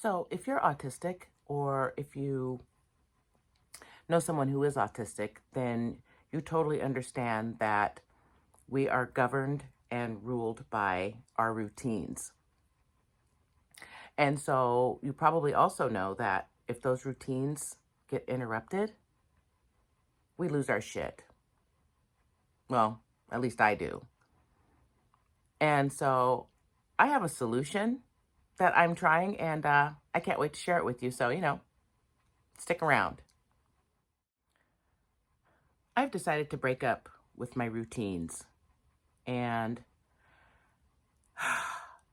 So, if you're autistic or if you know someone who is autistic, then you totally understand that we are governed and ruled by our routines. And so, you probably also know that if those routines get interrupted, we lose our shit. Well, at least I do. And so, I have a solution that I'm trying, and I can't wait to share it with you. So, stick around. I've decided to break up with my routines, and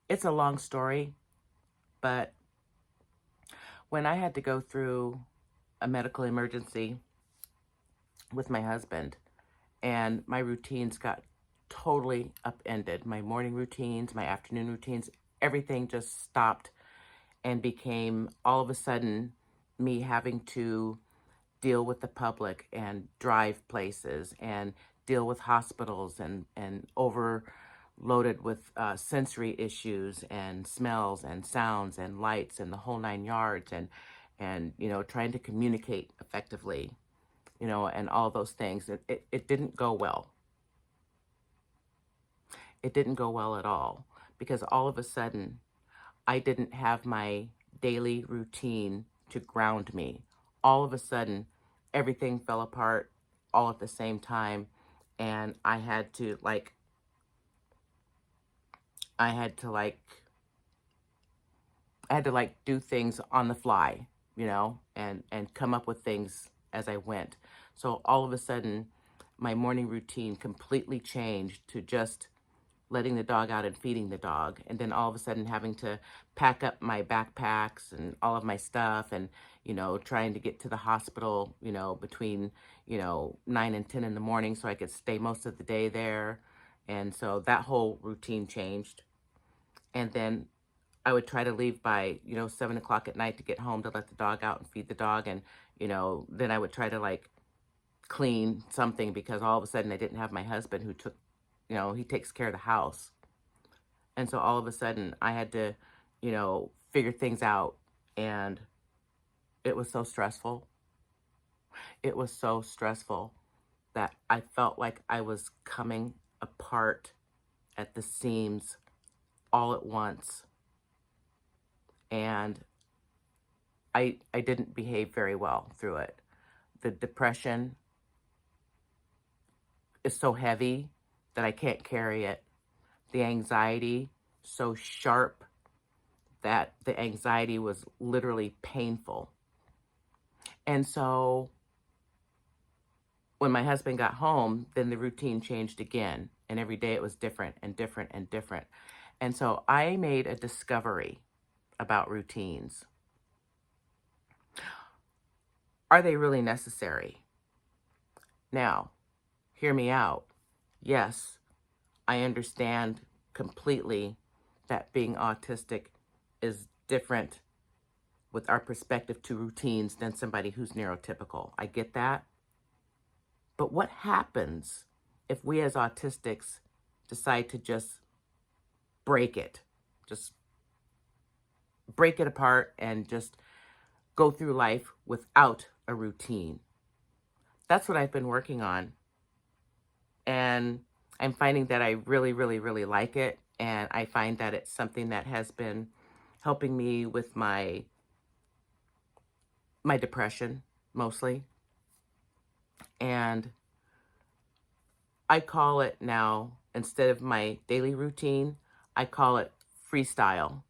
it's a long story, but when I had to go through a medical emergency with my husband, and my routines got totally upended, my morning routines, my afternoon routines, everything just stopped and became all of a sudden me having to deal with the public and drive places and deal with hospitals and overloaded with sensory issues and smells and sounds and lights and the whole nine yards and trying to communicate effectively, and all those things. It didn't go well. It didn't go well at all because all of a sudden I didn't have my daily routine to ground me. All of a sudden, everything fell apart all at the same time. And I had to like, do things on the fly, and come up with things as I went. So all of a sudden, my morning routine completely changed to just letting the dog out and feeding the dog, and then all of a sudden having to pack up my backpacks and all of my stuff and, trying to get to the hospital, between, 9 and 10 in the morning so I could stay most of the day there. And so that whole routine changed. And then I would try to leave by, 7 o'clock at night to get home to let the dog out and feed the dog. And, then I would try to like clean something because all of a sudden I didn't have my husband who took, he takes care of the house. And so all of a sudden I had to, figure things out. And it was so stressful. It was so stressful that I felt like I was coming apart at the seams all at once. And I didn't behave very well through it. The depression is so heavy that I can't carry it. The anxiety so sharp that the anxiety was literally painful. And so when my husband got home, then the routine changed again. And every day it was different and different and different. And so I made a discovery about routines. Are they really necessary? Now, hear me out. Yes, I understand completely that being autistic is different with our perspective to routines than somebody who's neurotypical. I get that. But what happens if we as autistics decide to just break it? Just break it apart and just go through life without a routine. That's what I've been working on. And I'm finding that I really, really, really like it. And I find that it's something that has been helping me with my depression mostly. And I call it now, instead of my daily routine, I call it freestyle.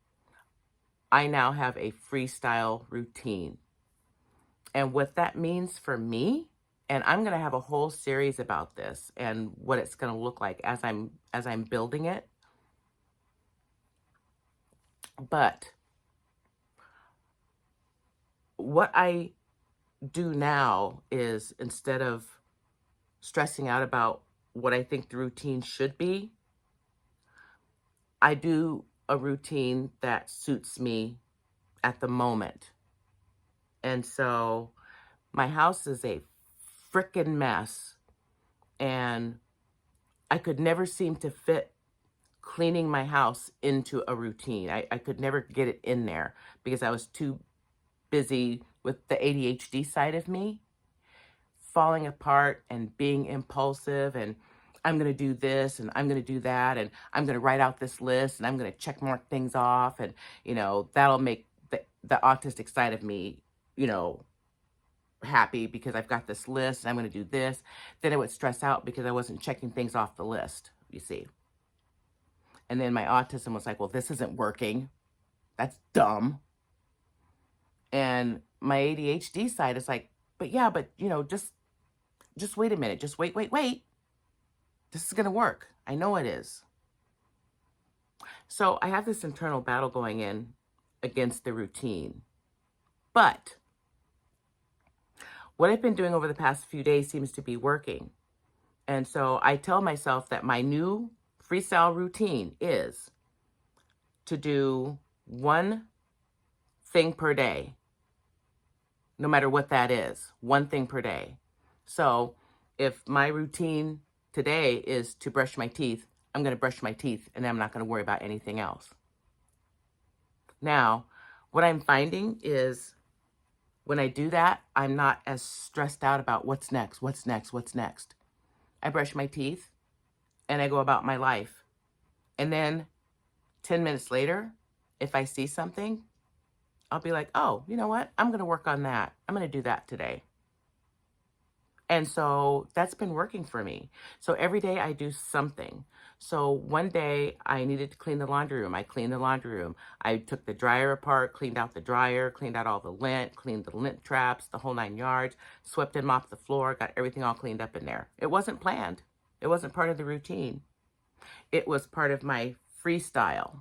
I now have a freestyle routine. And what that means for me, and I'm going to have a whole series about this and what it's going to look like as I'm building it. But what I do now is, instead of stressing out about what I think the routine should be, I do a routine that suits me at the moment. And so my house is a frickin' mess, and I could never seem to fit cleaning my house into a routine. I could never get it in there because I was too busy with the ADHD side of me falling apart and being impulsive, and I'm going to do this and I'm going to do that and I'm going to write out this list and I'm going to check mark things off, and that'll make the autistic side of me you know happy because I've got this list and I'm going to do this. Then I would stress out because I wasn't checking things off the list, you see. And then my autism was like, well, this isn't working. That's dumb. And my ADHD side is like, but yeah, but just wait a minute. Just wait. This is going to work. I know it is. So I have this internal battle going in against the routine. But what I've been doing over the past few days seems to be working. And so I tell myself that my new freestyle routine is to do one thing per day, no matter what that is, one thing per day. So if my routine today is to brush my teeth, I'm going to brush my teeth and I'm not going to worry about anything else. Now, what I'm finding is when I do that, I'm not as stressed out about what's next. I brush my teeth and I go about my life. And then 10 minutes later, if I see something, I'll be like, oh, you know what? I'm going to work on that. I'm going to do that today. And so that's been working for me. So every day I do something. So one day I needed to clean the laundry room. I cleaned the laundry room. I took the dryer apart, cleaned out the dryer, cleaned out all the lint, cleaned the lint traps, the whole 9 yards, swept and mopped the floor, got everything all cleaned up in there. It wasn't planned. It wasn't part of the routine. It was part of my freestyle.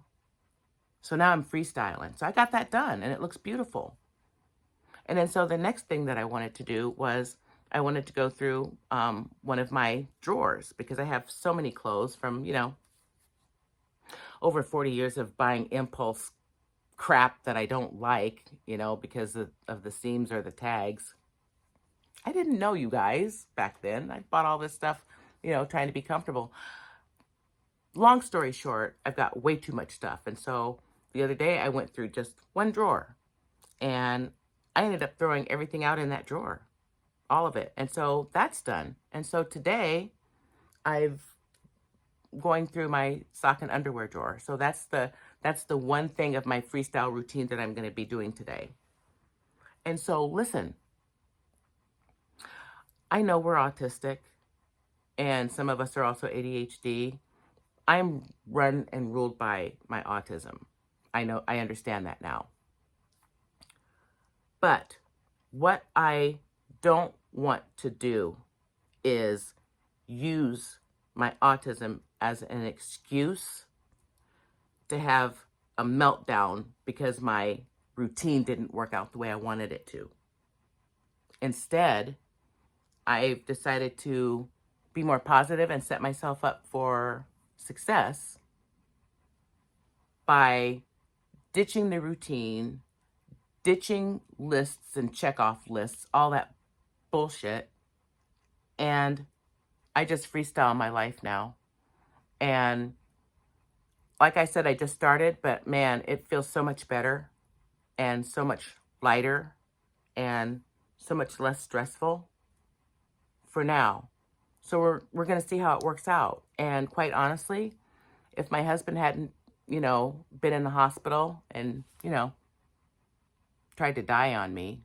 So now I'm freestyling. So I got that done and it looks beautiful. And then so the next thing that I wanted to do was I wanted to go through one of my drawers because I have so many clothes from, over 40 years of buying impulse crap that I don't like, because of the seams or the tags. I didn't know, you guys, back then. I bought all this stuff, trying to be comfortable. Long story short, I've got way too much stuff. And so the other day I went through just one drawer and I ended up throwing everything out in that drawer. All of it. And so that's done. And so today I've going through my sock and underwear drawer. So that's the one thing of my freestyle routine that I'm going to be doing today. And so listen, I know we're autistic and some of us are also ADHD. I'm run and ruled by my autism. I understand that now. But what I don't want to do is use my autism as an excuse to have a meltdown because my routine didn't work out the way I wanted it to. Instead, I've decided to be more positive and set myself up for success by ditching the routine, ditching lists and checkoff lists, all that bullshit. And I just freestyle my life now. And like I said, I just started, but man, it feels so much better and so much lighter and so much less stressful for now. So we're going to see how it works out. And quite honestly, if my husband hadn't, been in the hospital and, tried to die on me,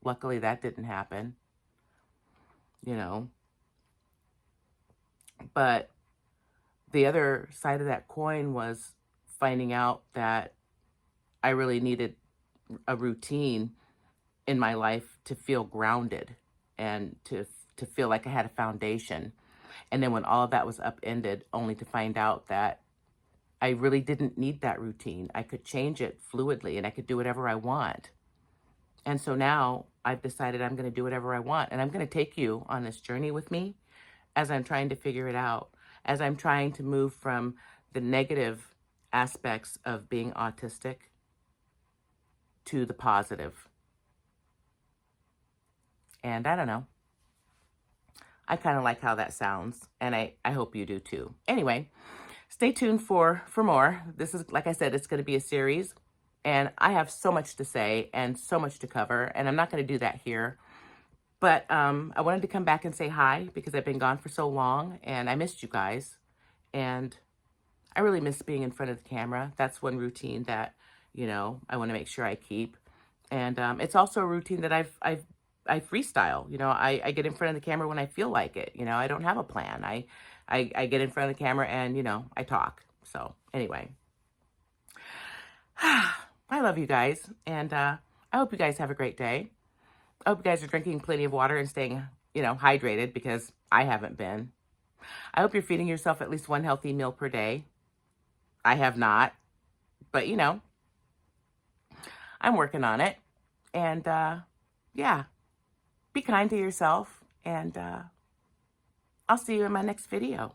luckily that didn't happen, but the other side of that coin was finding out that I really needed a routine in my life to feel grounded and to feel like I had a foundation. And then when all of that was upended, only to find out that I really didn't need that routine. I could change it fluidly and I could do whatever I want. And so now I've decided I'm going to do whatever I want. And I'm going to take you on this journey with me as I'm trying to figure it out, as I'm trying to move from the negative aspects of being autistic to the positive. And I don't know. I kind of like how that sounds. And I hope you do too. Anyway, stay tuned for more. This is, like I said, it's going to be a series, and I have so much to say and so much to cover, and I'm not going to do that here. But I wanted to come back and say hi because I've been gone for so long, and I missed you guys, and I really miss being in front of the camera. That's one routine that, I want to make sure I keep. And it's also a routine that I freestyle. I get in front of the camera when I feel like it. I don't have a plan. I get in front of the camera and, I talk. So anyway, I love you guys. And I hope you guys have a great day. I hope you guys are drinking plenty of water and staying, hydrated, because I haven't been. I hope you're feeding yourself at least one healthy meal per day. I have not, but I'm working on it. And yeah, be kind to yourself, and I'll see you in my next video.